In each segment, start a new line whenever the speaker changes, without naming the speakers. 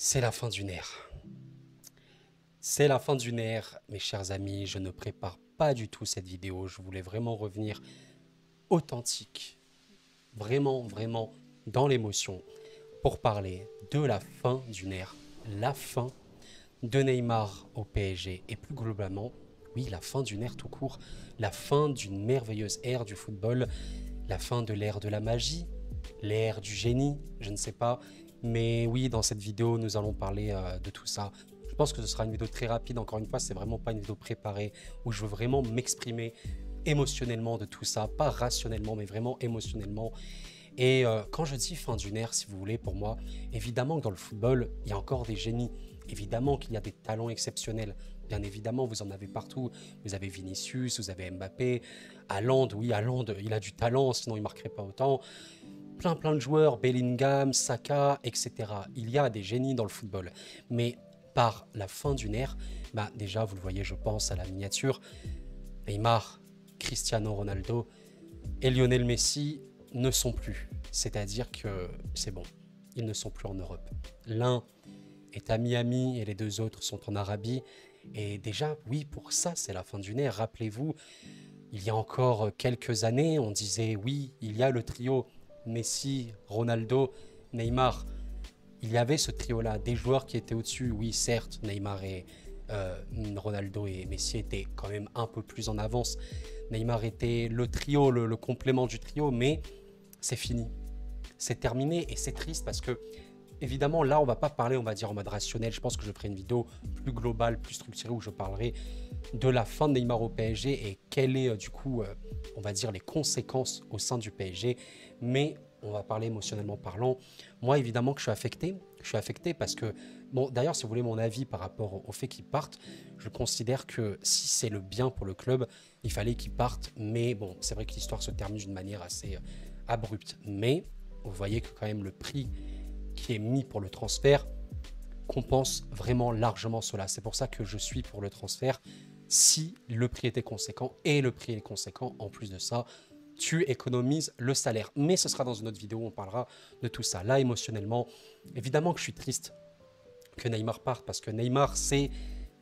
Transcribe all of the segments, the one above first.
C'est la fin d'une ère. C'est la fin d'une ère, mes chers amis. Je ne prépare pas du tout cette vidéo. Je voulais vraiment revenir authentique, vraiment dans l'émotion pour parler de la fin d'une ère, la fin de Neymar au PSG et plus globalement, oui, la fin d'une ère tout court, la fin d'une merveilleuse ère du football, la fin de l'ère de la magie, l'ère du génie, je ne sais pas. Mais oui, dans cette vidéo, nous allons parler de tout ça. Je pense que ce sera une vidéo très rapide. Encore une fois, c'est vraiment pas une vidéo préparée où je veux vraiment m'exprimer émotionnellement de tout ça. Pas rationnellement, mais vraiment émotionnellement. Et quand je dis fin d'une ère, si vous voulez, pour moi, évidemment que dans le football, il y a encore des génies. Évidemment qu'il y a des talents exceptionnels. Bien évidemment, vous en avez partout. Vous avez Vinicius, vous avez Mbappé, Haaland. Oui, Haaland, il a du talent, sinon il ne marquerait pas autant. Plein de joueurs, Bellingham, Saka, etc. Il y a des génies dans le football. Mais par la fin d'une ère, déjà, vous le voyez, je pense à la miniature, Neymar, Cristiano Ronaldo et Lionel Messi ne sont plus. C'est-à-dire que c'est bon, ils ne sont plus en Europe. L'un est à Miami et les deux autres sont en Arabie. Et déjà, oui, pour ça, c'est la fin d'une ère. Rappelez-vous, il y a encore quelques années, on disait oui, il y a le trio Messi, Ronaldo, Neymar. Il y avait ce trio-là, des joueurs qui étaient au-dessus. Oui, certes, Neymar et Ronaldo et Messi étaient quand même un peu plus en avance. Neymar était le trio, le complément du trio, mais c'est fini. C'est terminé et c'est triste parce que, évidemment, là, on va pas parler, on va dire en mode rationnel. Je pense que je ferai une vidéo plus globale, plus structurée où je parlerai de la fin de Neymar au PSG et quelles est du coup, on va dire, les conséquences au sein du PSG. Mais on va parler émotionnellement parlant. Moi, évidemment que je suis affecté. Je suis affecté parce que, bon, d'ailleurs, si vous voulez mon avis par rapport au fait qu'il parte, je considère que si c'est le bien pour le club, il fallait qu'il parte. Mais bon, c'est vrai que l'histoire se termine d'une manière assez abrupte. Mais vous voyez que quand même le prix qui est mis pour le transfert compense vraiment largement cela. C'est pour ça que je suis pour le transfert si le prix était conséquent. Et le prix est conséquent en plus de ça. Tu économises le salaire. Mais ce sera dans une autre vidéo où on parlera de tout ça. Là, émotionnellement, évidemment que je suis triste que Neymar parte parce que Neymar, c'est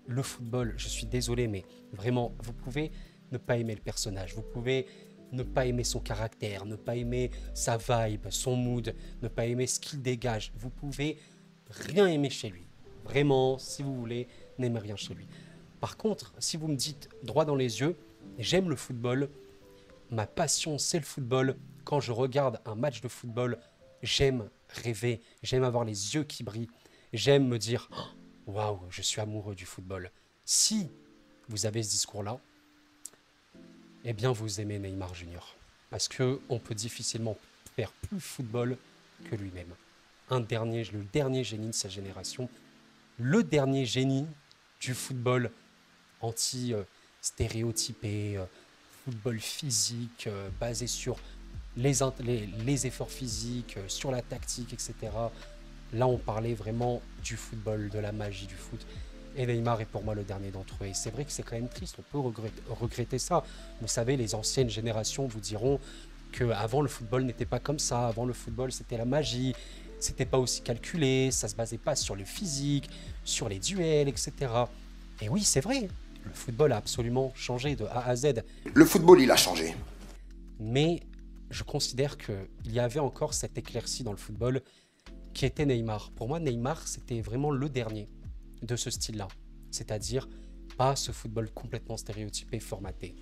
le football. Je suis désolé, mais vraiment, vous pouvez ne pas aimer le personnage. Vous pouvez ne pas aimer son caractère, ne pas aimer sa vibe, son mood, ne pas aimer ce qu'il dégage. Vous pouvez rien aimer chez lui. Vraiment, si vous voulez, n'aimez rien chez lui. Par contre, si vous me dites droit dans les yeux, j'aime le football, ma passion, c'est le football. Quand je regarde un match de football, j'aime rêver, j'aime avoir les yeux qui brillent, j'aime me dire « Waouh, je suis amoureux du football ». Si vous avez ce discours-là, eh bien vous aimez Neymar Junior. Parce qu'on peut difficilement faire plus football que lui-même. Le dernier génie de sa génération, le dernier génie du football anti-stéréotypé, football physique, basé sur les efforts physiques, sur la tactique, etc. Là, on parlait vraiment du football, de la magie du foot. Et Neymar est pour moi le dernier d'entre eux. Et c'est vrai que c'est quand même triste, on peut regretter ça. Vous savez, les anciennes générations vous diront qu'avant le football n'était pas comme ça. Avant le football, c'était la magie. C'était pas aussi calculé. Ça se basait pas sur le physique, sur les duels, etc. Et oui, c'est vrai. Le football a absolument changé de A à Z.
Le football, il a changé.
Mais je considère qu'il y avait encore cette éclaircie dans le football qui était Neymar. Pour moi, Neymar, c'était vraiment le dernier de ce style-là. C'est-à-dire pas ce football complètement stéréotypé, formaté.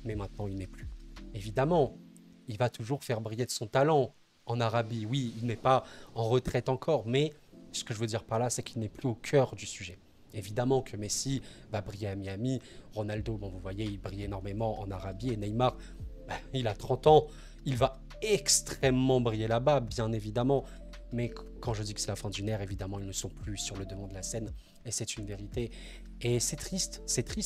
Mais maintenant, il n'est plus. Évidemment, il va toujours faire briller de son talent en Arabie. Oui, il n'est pas en retraite encore, mais ce que je veux dire par là, c'est qu'il n'est plus au cœur du sujet. Évidemment que Messi va briller à Miami, Ronaldo, bon, vous voyez, il brille énormément en Arabie, et Neymar, il a 30 ans, il va extrêmement briller là-bas, bien évidemment. Mais quand je dis que c'est la fin d'une ère, évidemment, ils ne sont plus sur le devant de la scène. Et c'est une vérité. Et c'est triste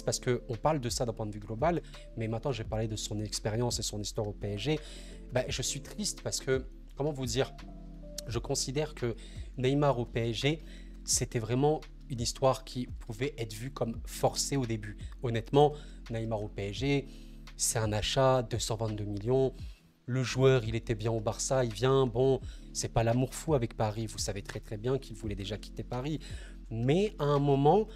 parce qu'on parle de ça d'un point de vue global. Mais maintenant, j'ai parlé de son expérience et son histoire au PSG. Je suis triste parce que, comment vous dire, je considère que Neymar au PSG, c'était vraiment une histoire qui pouvait être vue comme forcée au début. Honnêtement, Neymar au PSG, c'est un achat, 222 millions. Le joueur, il était bien au Barça, il vient, bon, c'est pas l'amour fou avec Paris, vous savez très très bien qu'il voulait déjà quitter Paris. Mais à un moment,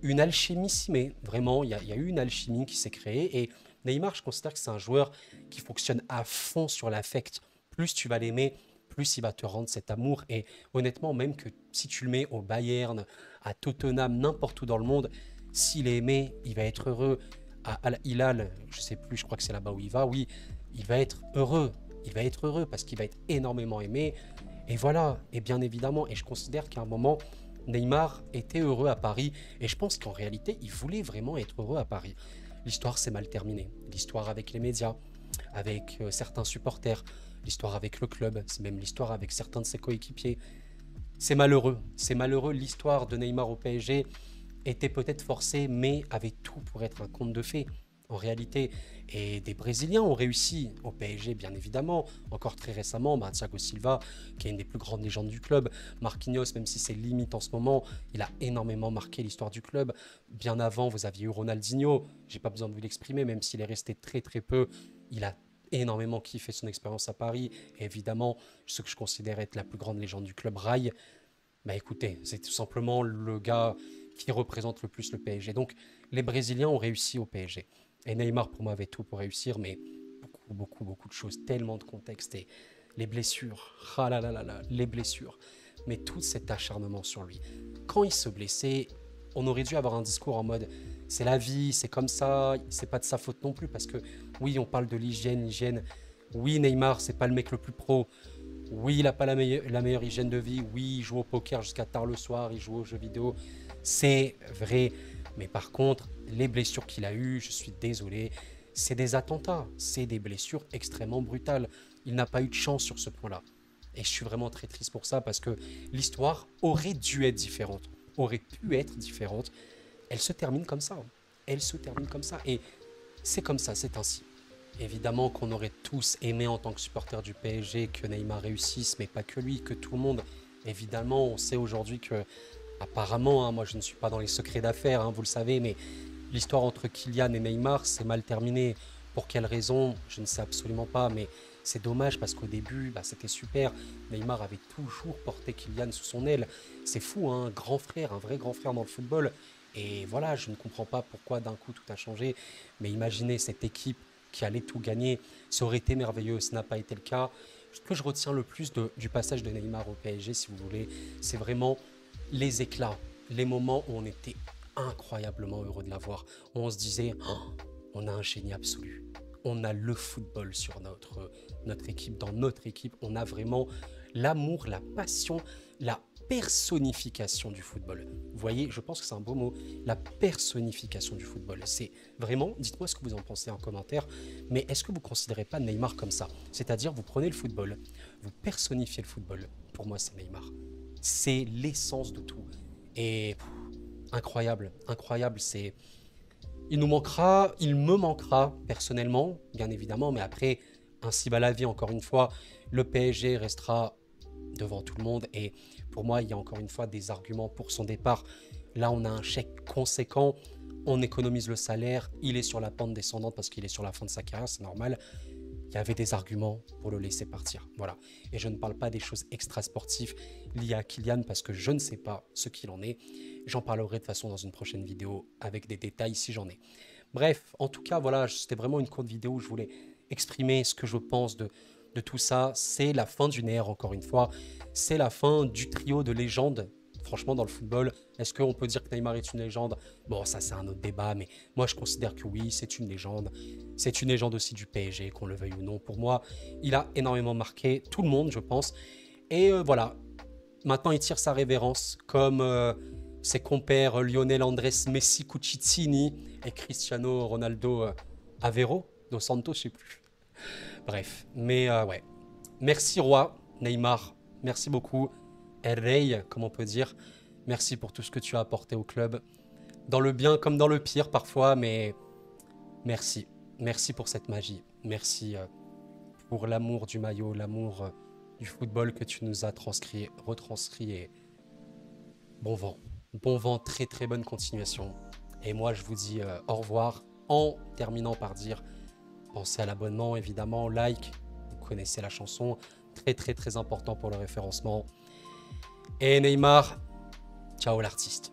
une alchimie s'y met. Vraiment, il y a eu une alchimie qui s'est créée. Et Neymar, je considère que c'est un joueur qui fonctionne à fond sur l'affect. Plus tu vas l'aimer, plus il va te rendre cet amour. Et honnêtement, même que si tu le mets au Bayern, à Tottenham, n'importe où dans le monde, s'il est aimé, il va être heureux. À Al Hilal, je sais plus, je crois que c'est là-bas où il va, oui, il va être heureux. Il va être heureux parce qu'il va être énormément aimé. Et voilà, et bien évidemment, et je considère qu'à un moment, Neymar était heureux à Paris, et je pense qu'en réalité, il voulait vraiment être heureux à Paris. L'histoire s'est mal terminée. L'histoire avec les médias, avec certains supporters, l'histoire avec le club, c'est même l'histoire avec certains de ses coéquipiers. C'est malheureux, c'est malheureux. L'histoire de Neymar au PSG était peut-être forcée, mais avait tout pour être un conte de fées, en réalité. Et des Brésiliens ont réussi au PSG, bien évidemment. Encore très récemment, Thiago Silva, qui est une des plus grandes légendes du club. Marquinhos, même si c'est limite en ce moment, il a énormément marqué l'histoire du club. Bien avant, vous aviez eu Ronaldinho. J'ai pas besoin de vous l'exprimer, même s'il est resté très très peu. Il a énormément kiffé son expérience à Paris. Et évidemment, ce que je considère être la plus grande légende du club, Rai. Bah écoutez, c'est tout simplement le gars qui représente le plus le PSG. Donc les Brésiliens ont réussi au PSG. Et Neymar pour moi avait tout pour réussir, mais beaucoup de choses, tellement de contexte et les blessures, ah là là là là, les blessures, mais tout cet acharnement sur lui. Quand il se blessait, on aurait dû avoir un discours en mode c'est la vie, c'est comme ça, c'est pas de sa faute non plus, parce que oui, on parle de l'hygiène, oui, Neymar, c'est pas le mec le plus pro, oui, il n'a pas la meilleure hygiène de vie. Oui, il joue au poker jusqu'à tard le soir. Il joue aux jeux vidéo. C'est vrai. Mais par contre, les blessures qu'il a eues, je suis désolé, c'est des attentats. C'est des blessures extrêmement brutales. Il n'a pas eu de chance sur ce point-là. Et je suis vraiment très triste pour ça parce que l'histoire aurait dû être différente. Aurait pu être différente. Elle se termine comme ça. Elle se termine comme ça. Et c'est comme ça, c'est ainsi. Évidemment qu'on aurait tous aimé en tant que supporter du PSG que Neymar réussisse, mais pas que lui, que tout le monde. Évidemment, on sait aujourd'hui que, apparemment, moi je ne suis pas dans les secrets d'affaires, vous le savez, mais l'histoire entre Kylian et Neymar s'est mal terminée. Pour quelle raison? Je ne sais absolument pas, mais c'est dommage parce qu'au début, c'était super. Neymar avait toujours porté Kylian sous son aile. C'est fou, un grand frère, un vrai grand frère dans le football. Et voilà, je ne comprends pas pourquoi d'un coup tout a changé. Mais imaginez cette équipe qui allait tout gagner. Ça aurait été merveilleux, ce n'a pas été le cas. Ce que je retiens le plus du passage de Neymar au PSG, si vous voulez, c'est vraiment les éclats, les moments où on était incroyablement heureux de l'avoir. On se disait, oh, on a un génie absolu. On a le football sur notre équipe, dans notre équipe. On a vraiment l'amour, la passion, la personnification du football. Vous voyez, je pense que c'est un beau mot, la personnification du football. C'est vraiment, dites-moi ce que vous en pensez en commentaire, mais est-ce que vous ne considérez pas Neymar comme ça? C'est-à-dire, vous prenez le football, vous personnifiez le football. Pour moi, c'est Neymar. C'est l'essence de tout. Et incroyable, incroyable, c'est... Il nous manquera, il me manquera personnellement, bien évidemment, mais après, ainsi va la vie, encore une fois, le PSG restera devant tout le monde et pour moi, il y a encore une fois des arguments pour son départ. Là, on a un chèque conséquent, on économise le salaire, il est sur la pente descendante parce qu'il est sur la fin de sa carrière, c'est normal. Il y avait des arguments pour le laisser partir. Voilà. Et je ne parle pas des choses extra-sportives liées à Kylian parce que je ne sais pas ce qu'il en est. J'en parlerai de toute façon dans une prochaine vidéo avec des détails si j'en ai. Bref, en tout cas, voilà, c'était vraiment une courte vidéo où je voulais exprimer ce que je pense de tout ça. C'est la fin d'une ère, encore une fois. C'est la fin du trio de légendes. Franchement, dans le football, est-ce qu'on peut dire que Neymar est une légende? Bon, ça, c'est un autre débat, mais moi, je considère que oui, c'est une légende. C'est une légende aussi du PSG, qu'on le veuille ou non. Pour moi, il a énormément marqué tout le monde, je pense. Et voilà, maintenant, il tire sa révérence, comme ses compères Lionel Andrés Messi Cuccittini et Cristiano Ronaldo Aveiro, dos Santos, je sais plus. Bref, mais ouais. Merci Roi, Neymar, merci beaucoup. El Rey, comme on peut dire. Merci pour tout ce que tu as apporté au club. Dans le bien comme dans le pire parfois, mais merci. Merci pour cette magie. Merci pour l'amour du maillot, l'amour du football que tu nous as retranscrit. Et bon vent. Bon vent, très très bonne continuation. Et moi, je vous dis au revoir en terminant par dire, pensez à l'abonnement, évidemment, like, connaissez la chanson. Très très très important pour le référencement. Et Neymar, ciao l'artiste.